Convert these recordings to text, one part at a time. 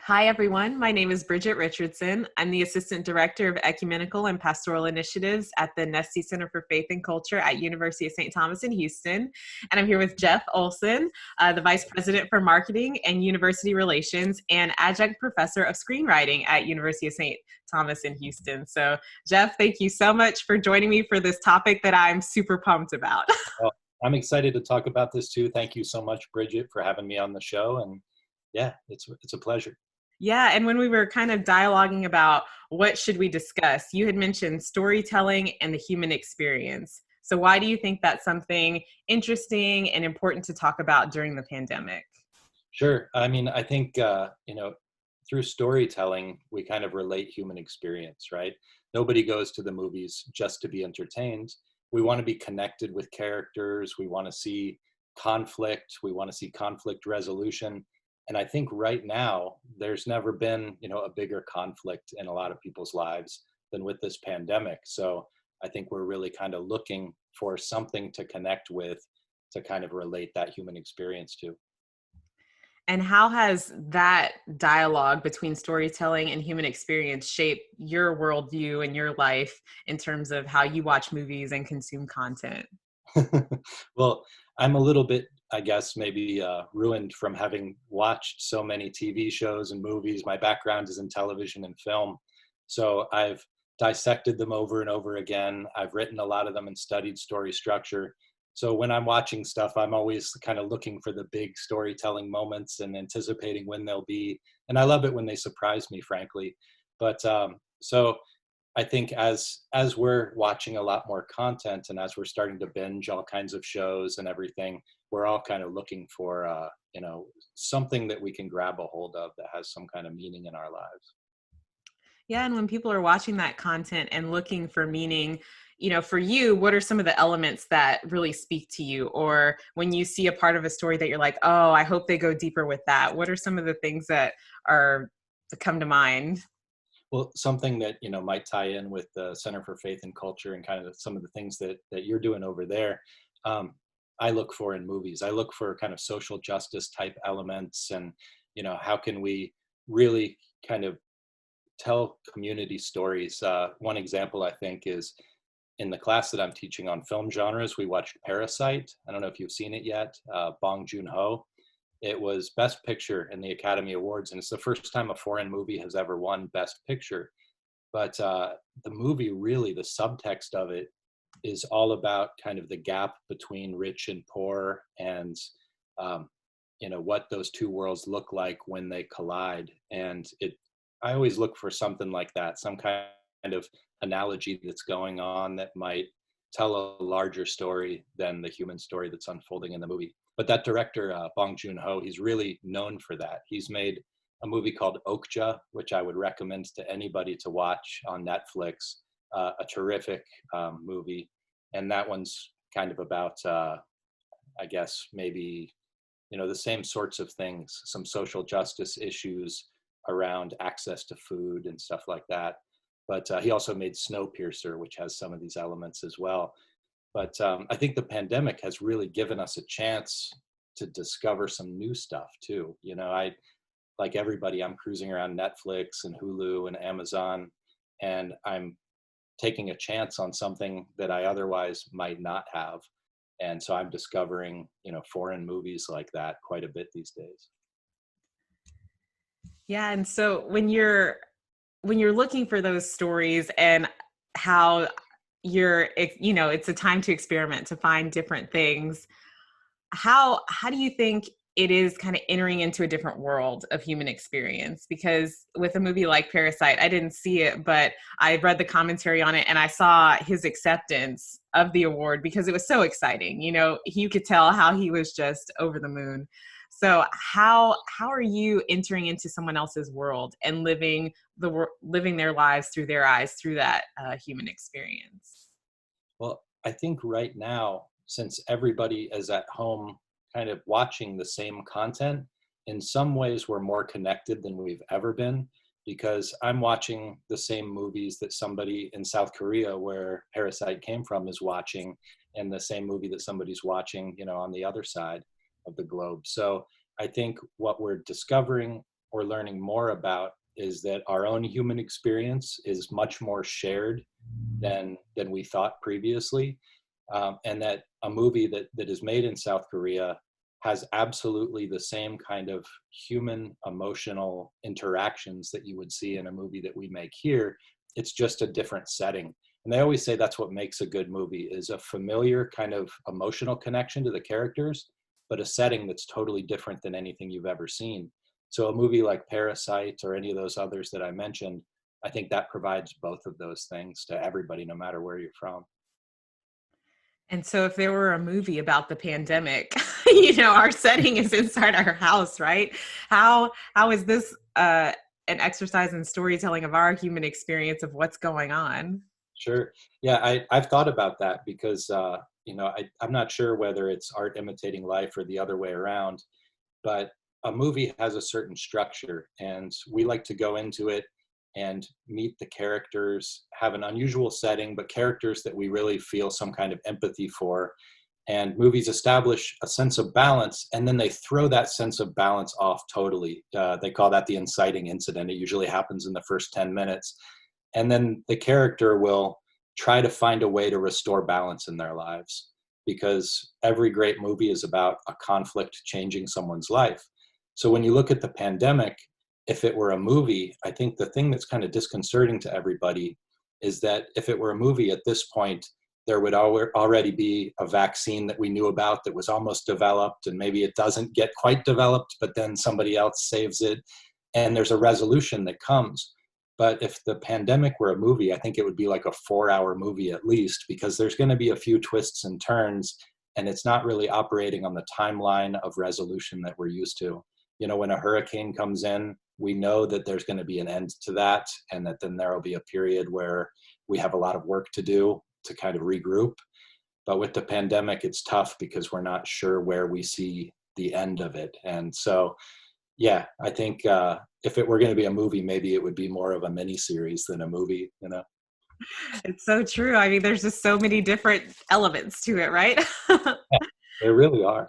Hi, everyone. My name is Bridget Richardson. I'm the Assistant Director of Ecumenical and Pastoral Initiatives at the Nestle Center for Faith and Culture at University of St. Thomas in Houston. And I'm here with Jeff Olsen, the Vice President for Marketing and University Relations and Adjunct Professor of Screenwriting at University of St. Thomas in Houston. So, Jeff, thank you so much for joining me for this topic that I'm super pumped about. Well, I'm excited to talk about this too. Thank you so much, Bridget, for having me on the show. And yeah, it's a pleasure. Yeah, and when we were kind of dialoguing about what should we discuss, you had mentioned storytelling and the human experience. So why do you think that's something interesting and important to talk about during the pandemic? Sure. I mean, I think, through storytelling, we kind of relate human experience, right? Nobody goes to the movies just to be entertained. We want to be connected with characters. We want to see conflict. We want to see conflict resolution. And I think right now, there's never been, a bigger conflict in a lot of people's lives than with this pandemic. So I think we're really kind of looking for something to connect with, to kind of relate that human experience to. And how has that dialogue between storytelling and human experience shaped your worldview and your life in terms of how you watch movies and consume content? Well, I'm a little bit, I guess, maybe ruined from having watched so many TV shows and movies. My background is in television and film. So I've dissected them over and over again. I've written a lot of them and studied story structure. So when I'm watching stuff, I'm always kind of looking for the big storytelling moments and anticipating when they'll be. And I love it when they surprise me, frankly. But so I think as we're watching a lot more content and as we're starting to binge all kinds of shows and everything, we're all kind of looking for something that we can grab a hold of that has some kind of meaning in our lives. Yeah, and when people are watching that content and looking for meaning, for you, what are some of the elements that really speak to you? Or when you see a part of a story that you're like, oh, I hope they go deeper with that. What are some of the things that are that come to mind? Well, something that might tie in with the Center for Faith and Culture and kind of some of the things that you're doing over there. Um, I look for in movies. I look for kind of social justice type elements, and how can we really kind of tell community stories. One example I think is in the class that I'm teaching on film genres. We watched Parasite. I don't know if you've seen it yet. Bong Joon-ho. It was Best Picture in the Academy Awards, and it's the first time a foreign movie has ever won Best Picture. But the movie, really, the subtext of it is all about kind of the gap between rich and poor, and um, what those two worlds look like when they collide. And I always look for something like that, some kind of analogy that's going on that might tell a larger story than the human story that's unfolding in the movie. But that director, Bong Joon-ho, he's really known for that. He's made a movie called Okja, which I would recommend to anybody to watch on Netflix, a terrific movie. And that one's kind of about, I guess, maybe, the same sorts of things, some social justice issues around access to food and stuff like that. But he also made Snowpiercer, which has some of these elements as well. But I think the pandemic has really given us a chance to discover some new stuff too. Like everybody, I'm cruising around Netflix and Hulu and Amazon, and I'm taking a chance on something that I otherwise might not have. And so I'm discovering, foreign movies like that quite a bit these days. Yeah, and so when you're looking for those stories and how it's a time to experiment, to find different things. How do you think it is kind of entering into a different world of human experience? Because with a movie like Parasite, I didn't see it, but I read the commentary on it and I saw his acceptance of the award because it was so exciting. You could tell how he was just over the moon. So how are you entering into someone else's world and living their lives through their eyes through that human experience? Well, I think right now, since everybody is at home kind of watching the same content, in some ways we're more connected than we've ever been because I'm watching the same movies that somebody in South Korea, where Parasite came from, is watching, and the same movie that somebody's watching, on the other side of the globe. So I think what we're discovering we're learning more about is that our own human experience is much more shared than we thought previously, and that a movie that is made in South Korea has absolutely the same kind of human emotional interactions that you would see in a movie that we make here. It's just a different setting. And they always say that's what makes a good movie, is a familiar kind of emotional connection to the characters, but a setting that's totally different than anything you've ever seen. So a movie like Parasite or any of those others that I mentioned, I think that provides both of those things to everybody, no matter where you're from. And so if there were a movie about the pandemic, our setting is inside our house, right? How is this an exercise in storytelling of our human experience of what's going on? Sure. Yeah, I've thought about that because, I'm not sure whether it's art imitating life or the other way around, but a movie has a certain structure, and we like to go into it and meet the characters, have an unusual setting, but characters that we really feel some kind of empathy for. And movies establish a sense of balance, and then they throw that sense of balance off totally. They call that the inciting incident. It usually happens in the first 10 minutes. And then the character will try to find a way to restore balance in their lives, because every great movie is about a conflict changing someone's life. So when you look at the pandemic, if it were a movie, I think the thing that's kind of disconcerting to everybody is that if it were a movie at this point, there would already be a vaccine that we knew about that was almost developed, and maybe it doesn't get quite developed, but then somebody else saves it, and there's a resolution that comes. But if the pandemic were a movie, I think it would be like a 4-hour movie at least, because there's going to be a few twists and turns, and it's not really operating on the timeline of resolution that we're used to. When a hurricane comes in, we know that there's going to be an end to that, and that then there will be a period where we have a lot of work to do to kind of regroup. But with the pandemic, it's tough because we're not sure where we see the end of it. And so, yeah, I think if it were going to be a movie, maybe it would be more of a mini series than a movie. It's so true. I mean, there's just so many different elements to it, right? Yeah, there really are.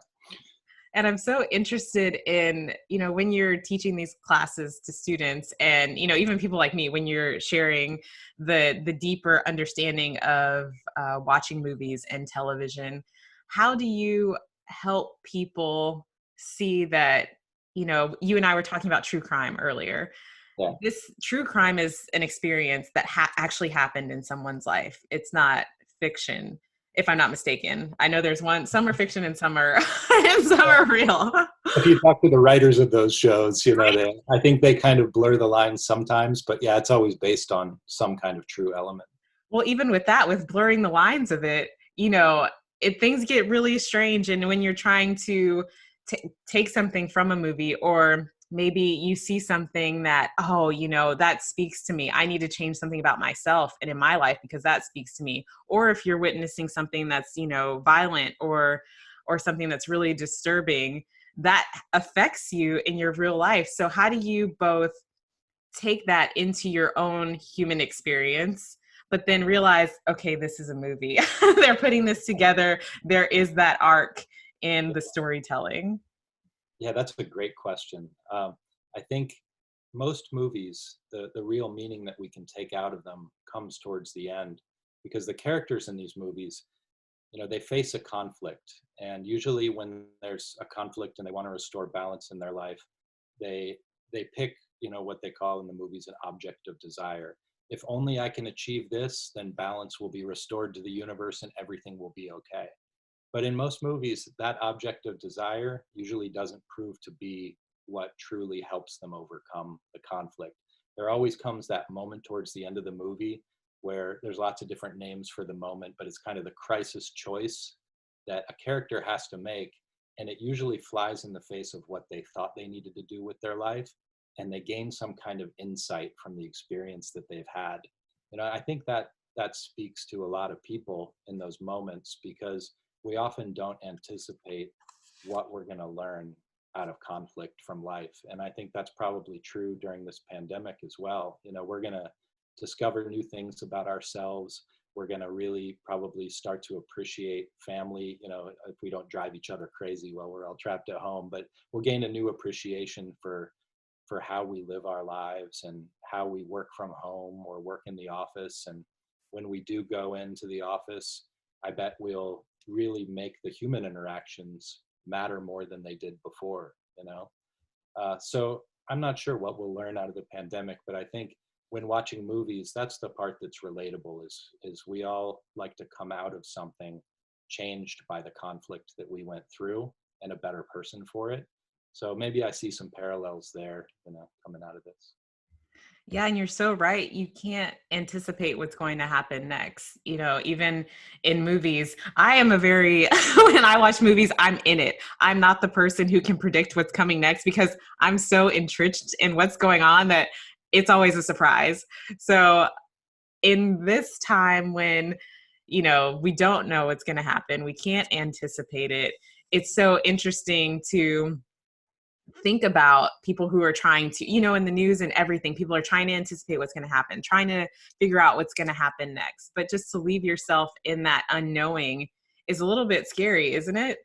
And I'm so interested in, when you're teaching these classes to students and, even people like me, when you're sharing the deeper understanding of watching movies and television, how do you help people see that, you and I were talking about true crime earlier. Yeah. This true crime is an experience that actually happened in someone's life. It's not fiction, if I'm not mistaken. I know some are fiction and some are and some are real. If you talk to the writers of those shows, Right. I think they kind of blur the lines sometimes, but yeah, it's always based on some kind of true element. Well, even with that, with blurring the lines of it, things get really strange. And when you're trying to take something from a movie, or maybe you see something that, oh, that speaks to me. I need to change something about myself and in my life because that speaks to me. Or if you're witnessing something that's, violent or something that's really disturbing, that affects you in your real life. So how do you both take that into your own human experience, but then realize, okay, this is a movie. They're putting this together. There is that arc in the storytelling. Yeah, that's a great question. I think most movies, the real meaning that we can take out of them comes towards the end, because the characters in these movies, they face a conflict. And usually when there's a conflict and they want to restore balance in their life, they pick, what they call in the movies an object of desire. If only I can achieve this, then balance will be restored to the universe and everything will be okay. But in most movies, that object of desire usually doesn't prove to be what truly helps them overcome the conflict. There always comes that moment towards the end of the movie where there's lots of different names for the moment, but it's kind of the crisis choice that a character has to make. And it usually flies in the face of what they thought they needed to do with their life. And they gain some kind of insight from the experience that they've had. I think that speaks to a lot of people in those moments, because we often don't anticipate what we're going to learn out of conflict from life. And I think that's probably true during this pandemic as well. We're going to discover new things about ourselves. We're going to really probably start to appreciate family, if we don't drive each other crazy while we're all trapped at home. But we'll gain a new appreciation for for how we live our lives and how we work from home or work in the office. And when we do go into the office, I bet we'll really make the human interactions matter more than they did before, you know? So I'm not sure what we'll learn out of the pandemic, but I think when watching movies, that's the part that's relatable is we all like to come out of something changed by the conflict that we went through and a better person for it. So maybe I see some parallels there, you know, coming out of this. Yeah, and you're so right. You can't anticipate what's going to happen next. You know, even in movies, I am a very, when I watch movies, I'm in it. I'm not the person who can predict what's coming next because I'm so entrenched in what's going on that it's always a surprise. So, in this time when, you know, we don't know what's going to happen, we can't anticipate it. It's so interesting to think about people who are trying to, you know, in the news and everything, people are trying to anticipate what's going to happen, trying to figure out what's going to happen next. But just to leave yourself in that unknowing is a little bit scary, isn't it?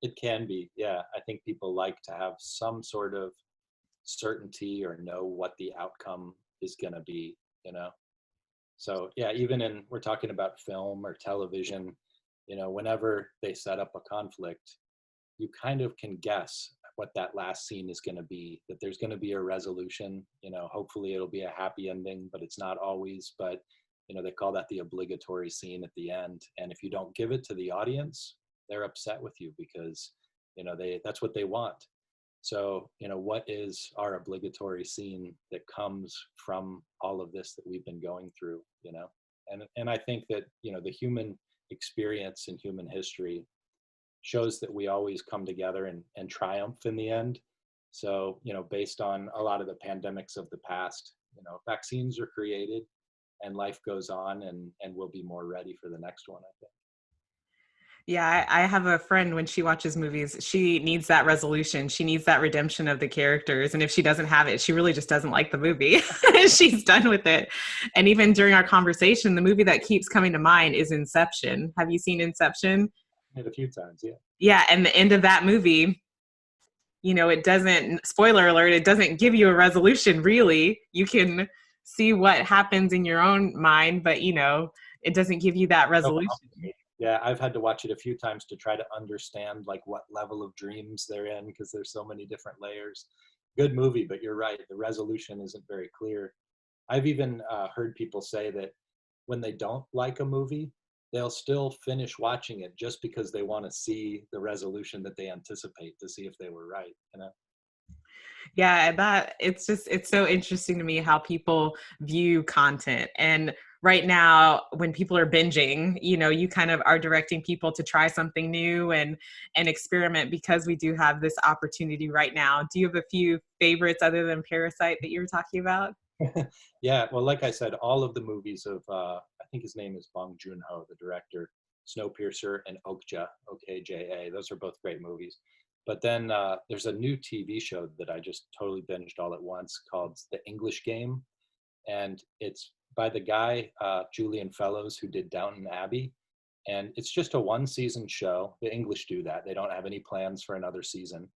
It can be, yeah. I think people like to have some sort of certainty or know what the outcome is going to be, you know? So, yeah, even in, we're talking about film or television, you know, whenever they set up a conflict, you kind of can guess what that last scene is going to be, that there's going to be a resolution, you know, hopefully it'll be a happy ending, but it's not always. But, you know, they call that the obligatory scene at the end. And if you don't give it to the audience, they're upset with you because, you know, that's what they want. So, you know, what is our obligatory scene that comes from all of this that we've been going through, you know? And I think that, you know, the human experience in human history shows that we always come together and triumph in the end. So, you know, based on a lot of the pandemics of the past, you know, vaccines are created and life goes on and we'll be more ready for the next one, I think. Yeah, I have a friend when she watches movies, she needs that resolution. She needs that redemption of the characters. And if she doesn't have it, she really just doesn't like the movie. She's done with it. And even during our conversation, the movie that keeps coming to mind is Inception. Have you seen Inception? Hit a few times, yeah. Yeah. And the end of that movie, you know, it doesn't, spoiler alert, it doesn't give you a resolution really. You can see what happens in your own mind, but, you know, it doesn't give you that So resolution. yeah, I've had to watch it a few times to try to understand like what level of dreams they're in because there's so many different layers. Good movie, but you're right, the resolution isn't very clear. I've even heard people say that when they don't like a movie, they'll still finish watching it just because they want to see the resolution that they anticipate to see if they were right, you know? Yeah, that it's just it's so interesting to me how people view content. And right now when people are binging, you know, you kind of are directing people to try something new and experiment because we do have this opportunity right now. Do you have a few favorites other than Parasite that you were talking about? Yeah, well, like I said, all of the movies of, I think his name is Bong Joon-ho, the director, Snowpiercer and Okja, OKJA. Those are both great movies. But then there's a new TV show that I just totally binged all at once called The English Game. And it's by the guy, Julian Fellows, who did Downton Abbey. And it's just a one season show. The English do that. They don't have any plans for another season.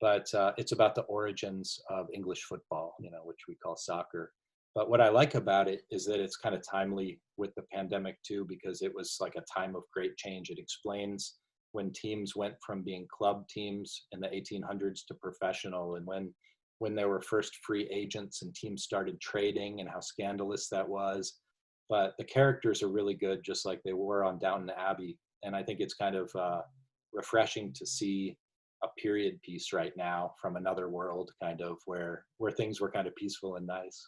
But it's about the origins of English football, you know, which we call soccer. But what I like about it is that it's kind of timely with the pandemic too, because it was like a time of great change. It explains when teams went from being club teams in the 1800s to professional, and when there were first free agents and teams started trading and how scandalous that was. But the characters are really good, just like they were on Downton Abbey. And I think it's kind of refreshing to see a period piece right now from another world, kind of where things were kind of peaceful and nice.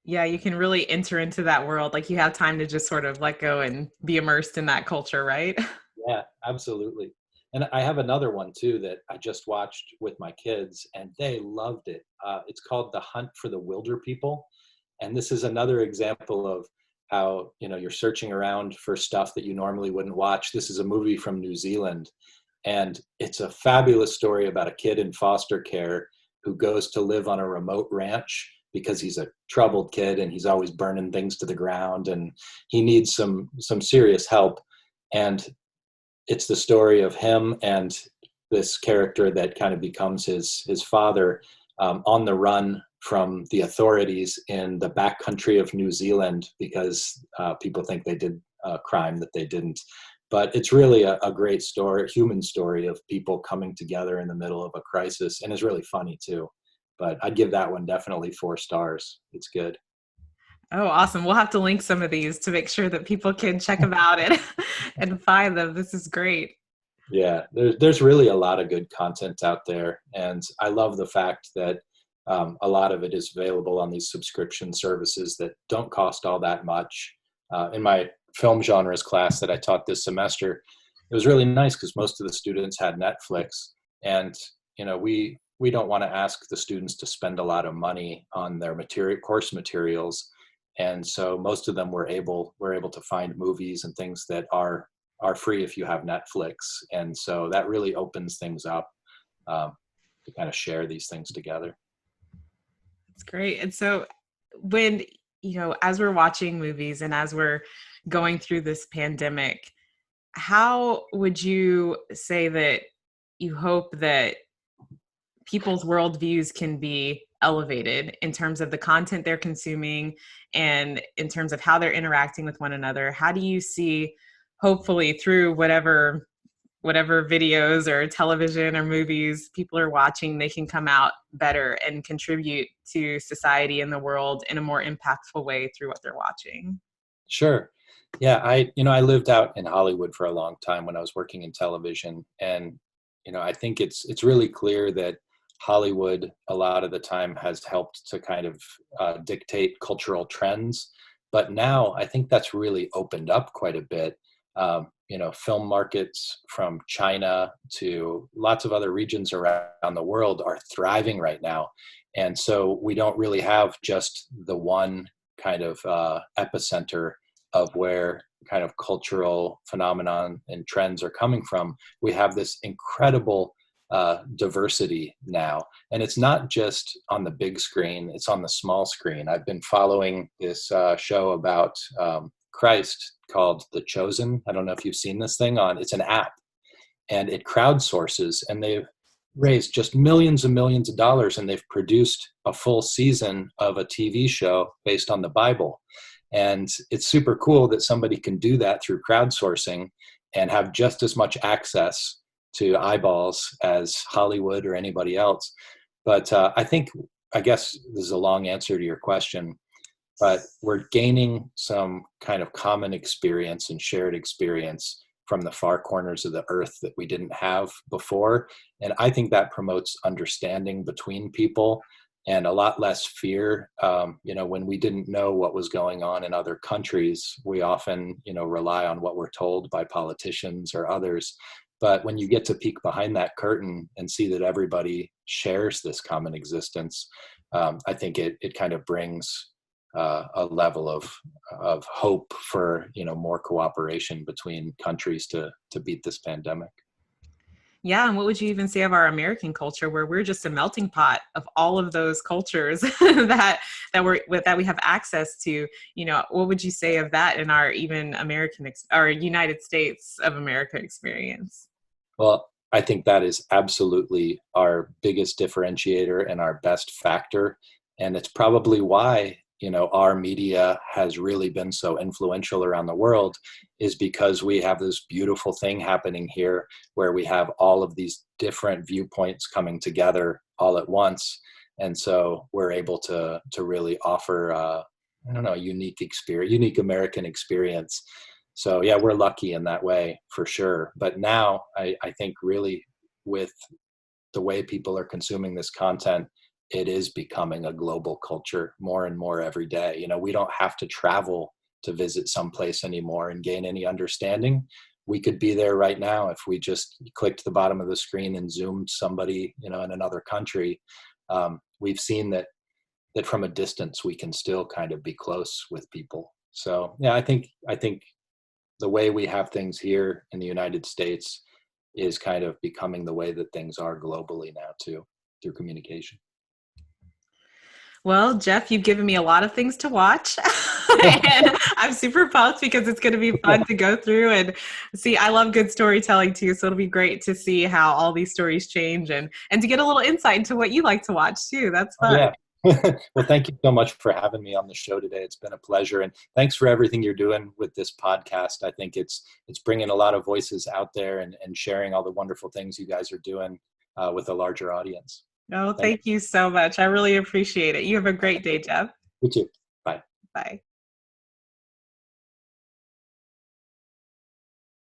Yeah, you can really enter into that world. Like you have time to just sort of let go and be immersed in that culture, right? Yeah, absolutely. And I have another one too that I just watched with my kids, and they loved it. It's called The Hunt for the Wilder People, and this is another example of how, you know, you're searching around for stuff that you normally wouldn't watch. This is a movie from New Zealand, and it's a fabulous story about a kid in foster care who goes to live on a remote ranch because he's a troubled kid and he's always burning things to the ground and he needs some serious help. And it's the story of him and this character that kind of becomes his father, on the run from the authorities in the backcountry of New Zealand because people think they did a crime that they didn't. But it's really a great story, human story of people coming together in the middle of a crisis, and it's really funny too. But I'd give that one definitely 4 stars. It's good. Oh, awesome. We'll have to link some of these to make sure that people can check about it and find them. This is great. Yeah, there's really a lot of good content out there, and I love the fact that a lot of it is available on these subscription services that don't cost all that much. In my film genres class that I taught this semester, it was really nice because most of the students had Netflix, and we don't want to ask the students to spend a lot of money on their course materials, and so most of them were able to find movies and things that are free if you have Netflix. And so that really opens things up to kind of share these things together. It's great. And so when, as we're watching movies and as we're going through this pandemic, how would you say that you hope that people's worldviews can be elevated in terms of the content they're consuming and in terms of how they're interacting with one another? How do you see, hopefully through whatever videos or television or movies people are watching, they can come out better and contribute to society and the world in a more impactful way through what they're watching? Sure. Yeah, I lived out in Hollywood for a long time when I was working in television, and I think it's really clear that Hollywood a lot of the time has helped to kind of dictate cultural trends, but now I think that's really opened up quite a bit. Film markets from China to lots of other regions around the world are thriving right now, and so we don't really have just the one kind of epicenter of where kind of cultural phenomenon and trends are coming from. We have this incredible diversity now, and it's not just on the big screen, it's on the small screen. I've been following this show about Christ called The Chosen. I don't know if you've seen this thing it's an app, and it crowdsources, and they've raised just millions and millions of dollars, and they've produced a full season of a TV show based on the Bible. And it's super cool that somebody can do that through crowdsourcing and have just as much access to eyeballs as Hollywood or anybody else. But I guess this is a long answer to your question, but we're gaining some kind of common experience and shared experience from the far corners of the earth that we didn't have before. And I think that promotes understanding between people and a lot less fear. When we didn't know what was going on in other countries, we often, rely on what we're told by politicians or others. But when you get to peek behind that curtain and see that everybody shares this common existence, I think it kind of brings a level of hope for more cooperation between countries to beat this pandemic. Yeah, and what would you even say of our American culture, where we're just a melting pot of all of those cultures that we have access to? What would you say of that in our even our United States of America experience? Well, I think that is absolutely our biggest differentiator and our best factor, and it's probably why our media has really been so influential around the world, is because we have this beautiful thing happening here where we have all of these different viewpoints coming together all at once. And so we're able to really offer, a unique American experience. So yeah, we're lucky in that way for sure. But now I think really with the way people are consuming this content, it is becoming a global culture more and more every day. We don't have to travel to visit someplace anymore and gain any understanding. We could be there right now if we just clicked the bottom of the screen and zoomed somebody, in another country. We've seen that from a distance we can still kind of be close with people. So yeah, I think the way we have things here in the United States is kind of becoming the way that things are globally now too, through communication. Well, Jeff, you've given me a lot of things to watch. And I'm super pumped because it's going to be fun to go through and see. I love good storytelling too. So it'll be great to see how all these stories change and to get a little insight into what you like to watch too. That's Oh, fun. yeah. Well, thank you so much for having me on the show today. It's been a pleasure, and thanks for everything you're doing with this podcast. I think it's bringing a lot of voices out there and sharing all the wonderful things you guys are doing with a larger audience. Oh, Thank thank you so much. I really appreciate it. You have a great day, Jeff. you. You too. Bye. Bye.